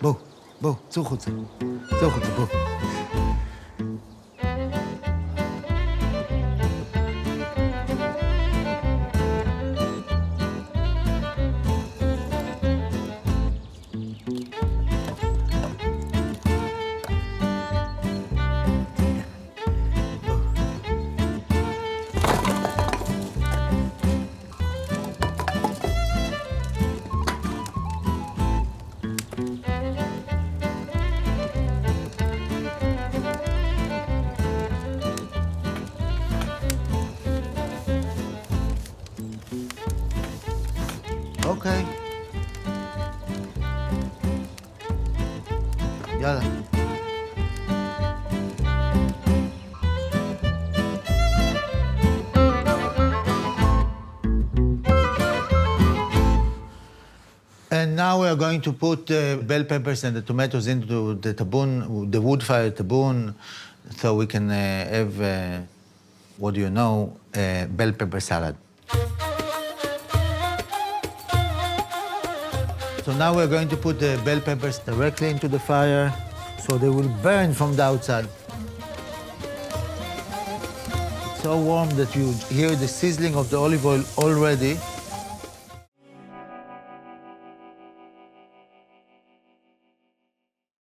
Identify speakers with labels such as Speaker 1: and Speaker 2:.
Speaker 1: בואו, בואו, צאו חוצה. צאו חוצה, בואו. אוקיי. יאללה. And now we are going to put the bell peppers and the tomatoes into the tabboon, the wood-fired tabboon, so we can have, what do you know, bell pepper salad. So now we're going to put the bell peppers directly into the fire, so they will burn from the outside. It's so warm that you hear the sizzling of the olive oil already.